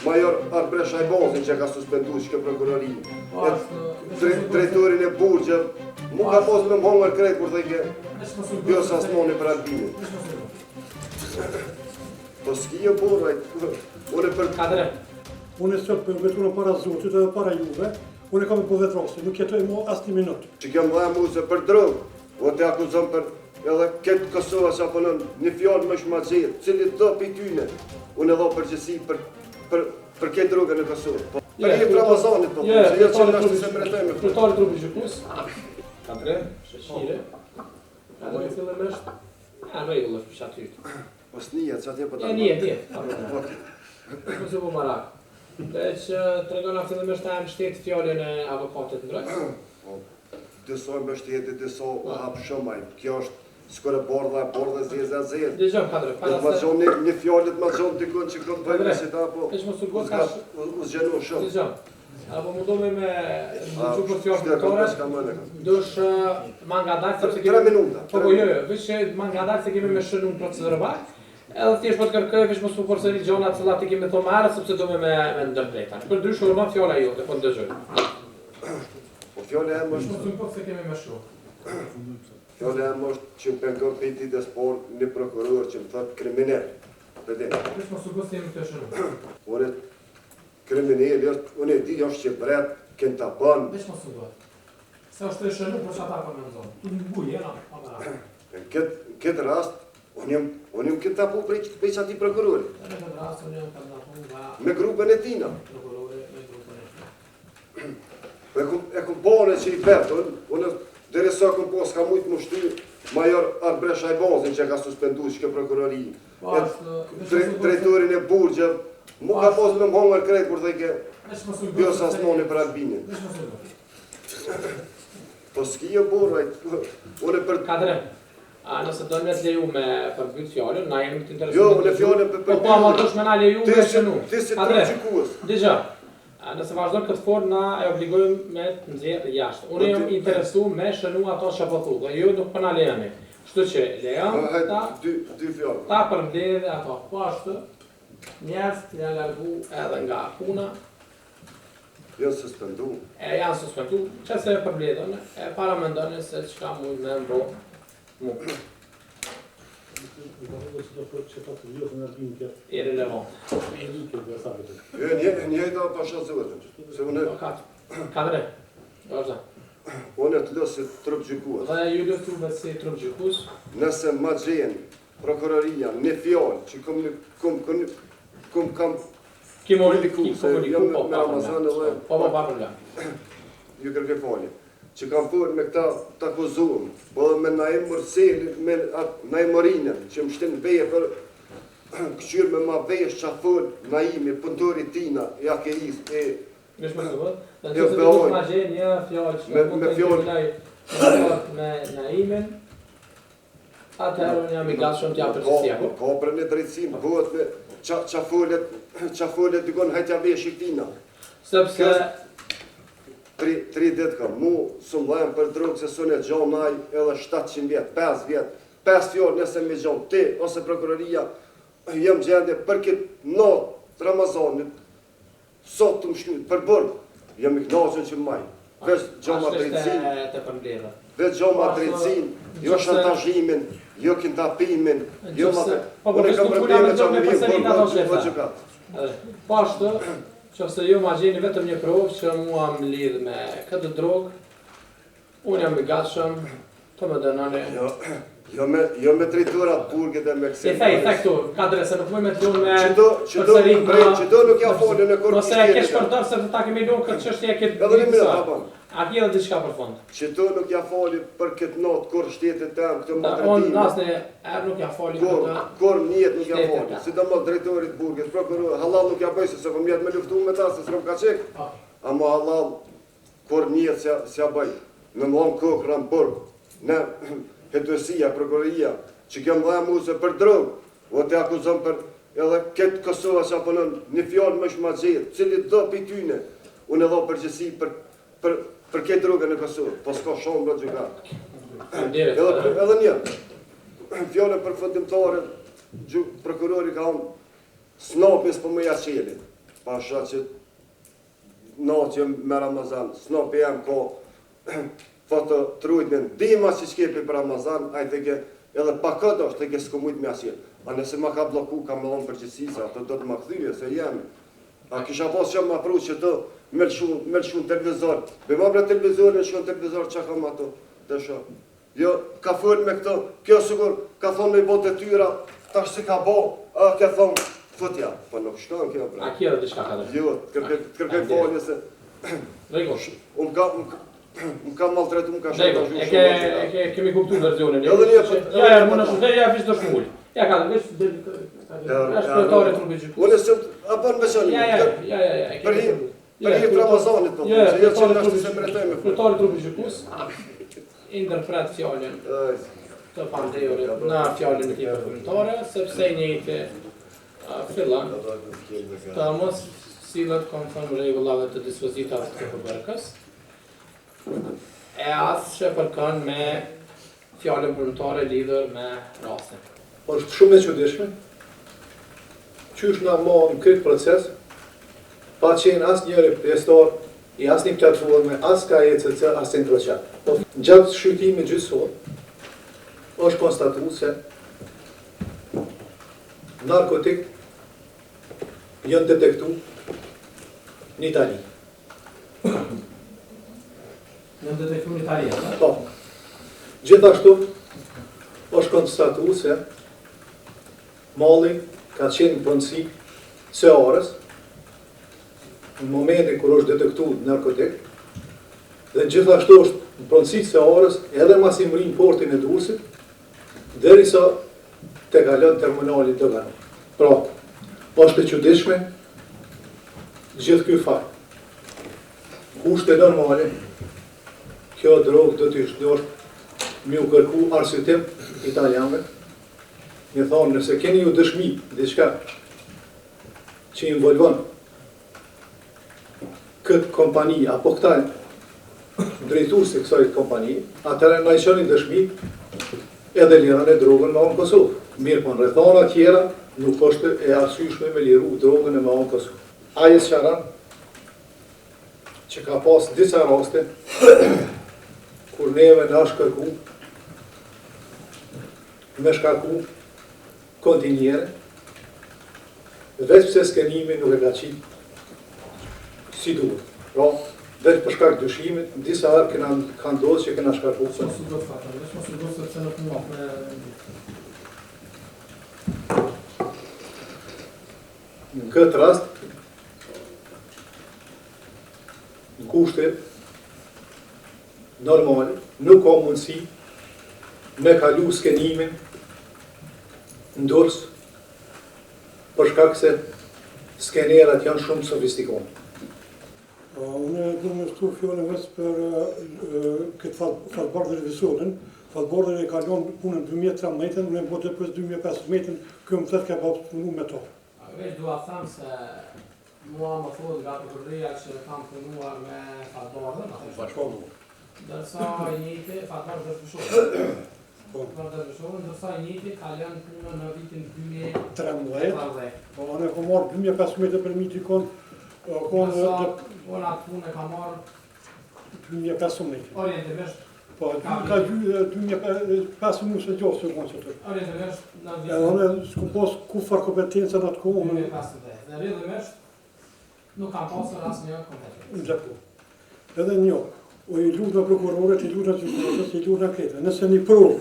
major Arbresha Bozin që ka suspendu që ke prokurori. Drejtorin e burgje, mu ka pos me mhongër krejt kur të ke bjosa smoni për Albinin. Po s'ki e burajt, unë për... Kadre. Unë e sot për veturën para Zotit edhe para juve, unë e kam për vetrosi, nuk jetoj mu as një minut. Që kemë dhe mu se për drogë, o të akuzëm për edhe këtë Kosova që apo një fjallë më shma gjithë, cili do për tyne, unë edhe përgjësi për këtë drogën e Kosovë. Për një Ramazanit, po, që jo që nështë të se mretojme. Kryetari trupi gjykus. Kadre, shëshire. Kadre fillimisht. Ja, regull është për shatyrë. Po s'nijet, që atje po të Nije. Mos e bu marak. Veç të regona fillimisht e më shtetë fjallën e avokatit në drejtë. Dësoj më shtetit, dësoj u hapë shumaj. Kjo është s'kore bordha, zezë. Dëgjëm, Kadre, para se... Do të një fjallit ma gjonë dikun që këtë bëjmë si ta, po... Veç më surgot kash... U zgjenu shumë. Dëgjëm. Apo mu do me gjuhë për fjallë këtore, dush manga dalë, sepse kemi... 3 minuta. Po, jo, veç manga dalë se kemi me shënu në procedurë bak, edhe thjesht po të kërkëj, veç më su përsëri gjona cilat i kemi thonë marë, sepse do me ndërprejta. Për ndryshë urma fjalla jote, po ndëgjoj. Po fjallë e më është... Mos të se kemi me shu. Fjallë e më është që më pengon për ti dhe sport një prokuror që më thëtë kriminell. Veç më su gësë jemi të shënu. Unë kriminell, unë e di është që bret kënë të bënë. Veç më su gësë. Se është të shënu, për që ata për me nëzonë. Tu në buj, jena. Në këtë rast, unë jam këtë tapu prej që ati prokurori. Në këtë rast, unë jam këtë tapu nga... Me grupën e tina. Prokurori me grupën e tina. E kum bone që i vetë, unë dhere sa kum po s'ka mujtë më shty major Arbresha Bozin që ka suspendu që ke prokurori. Drejtorin e burgje, mu ka pos me mhongër krejt kur të ke bjosa smoni për Albinin. Po s'ki e burajt, unë për... Kadre, nëse do me të leju me përbyt fjallën, na jemi të interesu... Jo, unë fjallën për përbyt... Po, ma dush me na leju me shënu. Ti si të gjykuës. Dëgja, nëse vazhdojmë këtë formë, na e obligojmë me të nëzirë jashtë. Unë jam interesu me shënu ato që po thu, dhe ju nuk për na lejemi. Shtu që lejam ta... Dy fjallën. Ta përmbledhe ato. Po ashtë, njerës të janë largu edhe nga puna. Janë suspendu. Janë suspendu, që se përbledhën, para me ndonë se që ka mujtë me mbro mu. Irrelevant. Njëjta pasha zëvëtën. Kadre, vazhda. Unë e të lësë trup gjykuës. Dhe ju lëftu me si trup gjykuës. Nëse ma gjenë prokuroria në fjallë që kam Komuniku, me Ramazan edhe... Po, pa problem. Ju kërke fali. Që kam fërë me këta të akuzumë, po dhe me Naim Mërseli, me Naim Morinën, që më shtenë veje për këqyrë me ma veje shqafër Naimi, pëndori tina, ja ke isë, e... Mish më të vëtë, dhe në që se të duke ma gjenë një fjallë që mund të kriminaj me Naimin, atëherë unë jam i gatshëm t'ja përgjësia. Ka për një drejtësim, bëhet me qafollet dikon hajtja vesh i tina. Sepse... 3 ditë kam, mu së mlajmë për drogë se së në gjonaj edhe 700 vjetë, 5 vjetë, 5 fjorë nëse me gjonë, ti ose prokuroria, jem gjendje për këtë natë Ramazanit, sot të më shkujtë, për bërë, jem i knaqën që më majë, veç gjoma drejtësin, veç gjoma drejtësin, jo shantajimin, jo kintapimin, jo ma... Unë e kam probleme që më vjen për gjëkatë. Po ashtë, që se ju ma gjeni vetëm një provë që mua më lidhë me këtë drogë, unë jam i gatshëm të më dënani. Jo me drejturat burgit dhe me kësi. I thej këtu, Kadre, se nuk mëj me të lunë me përsërit në... Që do nuk ja folën e kërë nëse e kesh përdorë se të ta kemi lunë këtë qështje e këtë... Edhe një minut, apam. A ki edhe diçka për fond. Që do nuk ja foli për këtë notë kur shtetit tem, këtë më tretimi. Unë nasë në nuk ja foli këtë... Kur njët nuk ja foli. Si do më drejtorit burgit, prokuror, halal nuk ja bëj se se kom jetë me luftu me ta, se s'kom ka qek. Ama halal, kur njët s'ja bëj. Në mëllon kokra në burg, në hetësia, prokuroria, që kemë dhe muse për drogë, o të akuzon për edhe këtë Kosova që aponon një fjallë më shma gjithë, cili do për tyne, unë edhe përgjësi për këtë drogën e Kosovë, po s'ka shumë bërë gjykatë. Edhe një, fjallën për fundimtare, prokurori ka unë snapis për më jaqelin. pasha që natje me Ramazan, s'nopi jam ko foto trujtnin, dima që shkepi për Ramazan, a i teke edhe pa këtë është teke s'ko mujt me asje. A nëse ma ka bloku, ka me lonë përgjithsisa, ato do të ma këthyje, se jemi. A kisha pas që ma pru që të me lëshun televizor. Be ma bre televizor, në shkon televizor që kam ato, të shë. Jo, ka fërë me këto, kjo sigur, ka thonë me i bote tyra, tash si ka bo, a ke thonë, fëtja, po nuk shkon kjo bre. A kje dhe diçka ka dhe? Jo, kërkej falje se... Rego. Unë ka maltretu, unë ka Rego, shumë. kemi kuptu versionin. Jo dhe një për... Ja, më në shumë, ja, fish të shmull. Ja, ka dhe, vesh, është përtore trupi gjykus. Unë e sëmë, a për në veçanë, Ja. për hi Ramazanit, po, se jo që në është se mretoj me për. Përtore trupi gjykus, interpret fjallin të pandejurit në fjallin e tij përfundimtare, sepse i njëjti fillan të mos sillet konform rregullave të dispozitave të KPBRK-s, e as që përkon me fjallin përfundimtare lidhur me rastin. Është shumë e çuditshme. Qysh na morën këtë proces, pa qenë asë njëri pjesëtar i asë një platforme, asë ka ECC, asë Centroqat. Gjatë shqyrtimit gjyqësor, është konstatu se narkotik janë detektu në Itali. Në detektu në Itali, a? Po. Gjithashtu, është konstatu se malli ka qenë në pronësi së orës, në momentin kur është detektu narkotik, dhe gjithashtu është në pronësi së orës edhe mas i mërin portin e Durrësit, derisa të kalon terminali Dogano. Pra, është e çuditshme gjithë ky fakt. Kushte normale, kjo drogë do t'i shdosh mi u kërku arsyetim italianëve, mi thonë nëse keni ju dëshmi diçka që involvon këtë kompani apo këta drejtuesi të kësaj kompani, atëherë na i çoni dëshmi edhe lirën e drogën në Kosovë. Mirë po në rrethana tjera nuk është e arsyeshme me liru drogën e në Kosovë. Aje sqaron që ka pas disa raste kur neve na është kërku me shkaku kontinjere, veç pse skenimi nuk e ka qitë si duhet. Pra, veç për shkak dyshimit, disa herë kanë ndodhur që kena shkaku. Mos u do fatë, mos u do sepse nuk mund me... Në këtë rast, në kushte normale, nuk ka mundësi me kalu skenimin në Durrës, për shkak se skenerat janë shumë sofistikuar. Unë du me shtu fjallën vesë për këtë fatbardë revisorin. Fatbardën e kalon punën 2013, unë e më bote për 2015, kjo më thëtë ka bëpë punu me to. Veç dua thamë se mua më thotë nga përkërria që kam punuar me fatbardën, dërsa i njëti, fatbardën dhe përshorën. Dërsa i njëti ka lënë punën në vitin 2013. Po, unë e kom marrë 2015 për miti konë, unë atë punë e ka marrë 2015. orientimisht. Po, ka gjyë 2015 se gjohë se konë që të. Orientimisht në E vitin unë s'ku pos kufar kompetenca në atë kohë, 2015. Dhe rrjedhimisht nuk kam pasur asnjë kompetencë. në gjaku. Edhe një, o i lutë në prokurorët, i lutë në gjykatës, i lutë në kreta. Nëse një provë,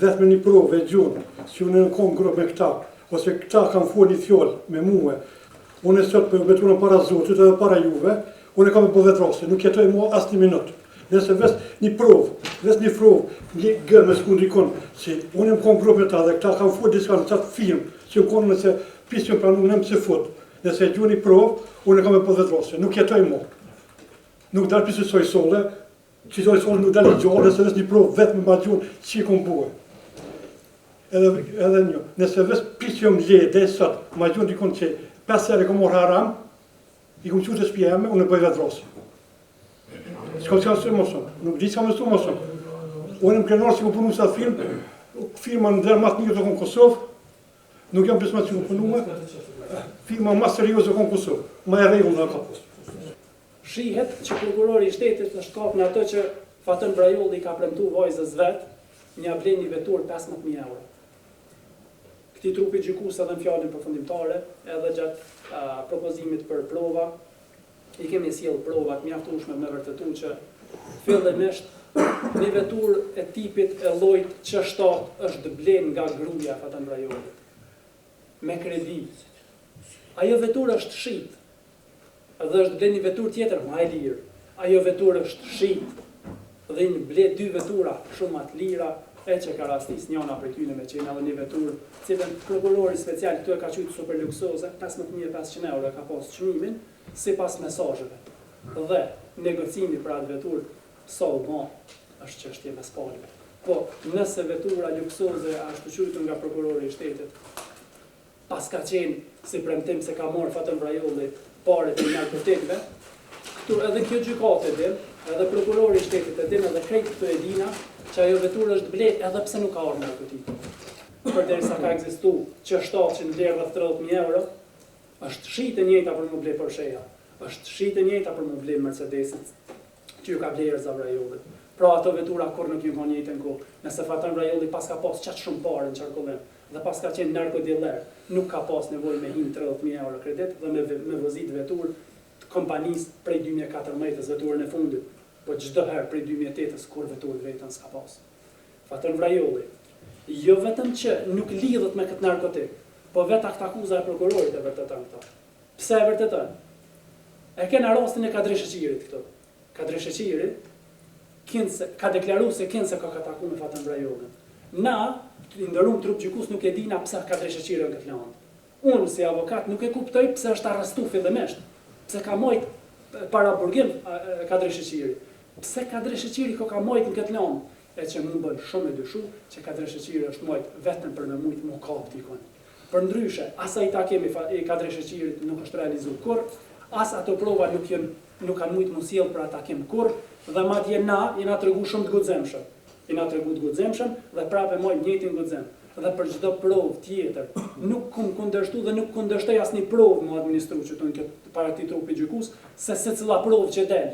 vetëm një provë e gjunë, që unë në konë grupë me këta, ose këta kanë folë një fjollë me muë, unë e sot për veturën para Zotit edhe para juve, unë e kam e po vetrasi, nuk jetoj mua as një minutë. Nëse vesë një provë, një gërë me s'ku ndikon, si unë e më konë grupë me ta dhe këta kanë folë diska në qatë firmë, që më konë nëse pisë që pranu në më se fotë. Nëse e gjunë një provë, unë e kam e po vetrasi, nuk jetoj mua. Nuk dalë pisë soj sole, që soj sole nuk dalë i gjallë, nëse vesë një provë vetë me ma gjunë që i kom buë. Edhe një, nëse vesë pisë që më lejë, dhe sot, ma gjunë dikon që 5 herë kom morë haram, i kom qurë të spjeme, unë e bëj vetrasi. S'ka që ka sërë më shumë, nuk di që ka më sërë më shumë. Unë e më krenarë që kom punu sa firma në dherë matë një të kom Kosovë, Nuk jam besmacion punuar, firma më serioze kon Kosovë, më e rregull nga ka pas. Shihet që prokurori i shtetit është kap në ato që Fatën Brajolli ka premtu vajzës vet, një blen një vetur 15.000 euro. Këti trupi gjykues edhe në fjalën përfundimtare, edhe gjatë propozimit për prova, i kemi sjell provat mjaftueshme me vërtetuar që fillimisht një vetur e tipit e llojit Q7 është blen nga gruaja Fatën Brajolli. Me kredi. Ajo vetur është shit. Dhe është blen një vetur tjetër më e lirë. Ajo vetur është shit. Dhe një ble 2 vetura shumë më të lira, e që ka rastis njëna për tyne me qenë edhe një vetur, cilën prokurori special këtu e ka qytë super luksoze, 15.500 euro ka pas çmimin, si pas mesazheve. Dhe negocimi për atë vetur, sa u bë, është çështje mes palëve. Po, nëse vetura luksoze është qytur nga prokurori i shtetit, pas ka qenë si premtim se ka marrë Fatën Brajolli pare të narkotikëve, këtu edhe kjo gjykatë e din, edhe prokurori i shtetit e din, edhe krejt këtu e dina, që ajo vetur është blet edhe pse nuk ka orë narkotikë. Përderisa ka ekzistu Q7 që në vlerë rreth 30.000 euro, është shitë e njëjta për më ble Porsche-ja, është shitë e njëjta për më ble Mercedesit, që ju ka ble Erza Brajolli. Pra ato vetura kur nuk ju ka njëjtën kohë. Nëse Fatën Brajolli pas ka pas qatë shumë parë në qarkullim, dhe pas ka qenë narkodiller, nuk ka pas nevojë me hinë 30.000 euro kredit dhe me vozit vetur të kompanisë prej 2014 veturën e fundit, po çdo herë prej 2008 kur veturë vetën s'ka pas. Fatën Brajolli, jo vetëm që nuk lidhet me këtë narkotik, po vetë aktakuza e prokurorit e vërteton këto. Pse e vërteton? E kena rastin e Kadri Sheqirit këtu. Kadri Sheqiri ka deklaruar se Kinse ka atakuar me Fatën Brajolli. Na, i ndërum trup gjykues nuk e dina pse Kadri Sheqiri në këtë land. Unë si avokat nuk e kuptoj pse është arrestuar fillimisht. Pse ka marrë para burgim Kadri Sheqiri. Pse Kadri Sheqiri ka marrë në këtë land? E që më bën shumë e dyshu që Kadri Sheqiri është marrë vetëm për me mujt më kap dikon. Për ndryshe, asa i takimi i Kadri Sheqirit nuk është realizuar kur, as ato prova nuk kanë mujt më sjell për atakim kur, dhe madje na jena tregu shumë të guximshëm. Jena tregu të guximshëm dhe prapë moj njëjtin guxim. Dhe për çdo provë tjetër, nuk kum kundërshtu dhe nuk kundërshtoj asnjë provë më administru që tonë këtë para këtij trupi gjykues, se secilla provë që del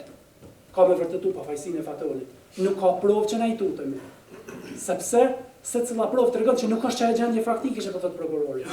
ka me vërtetu pafajësinë e Fatonit. Nuk ka provë që na i tutemi. Sepse secilla provë tregon që nuk është çaj gjendje faktike që po thotë prokurori.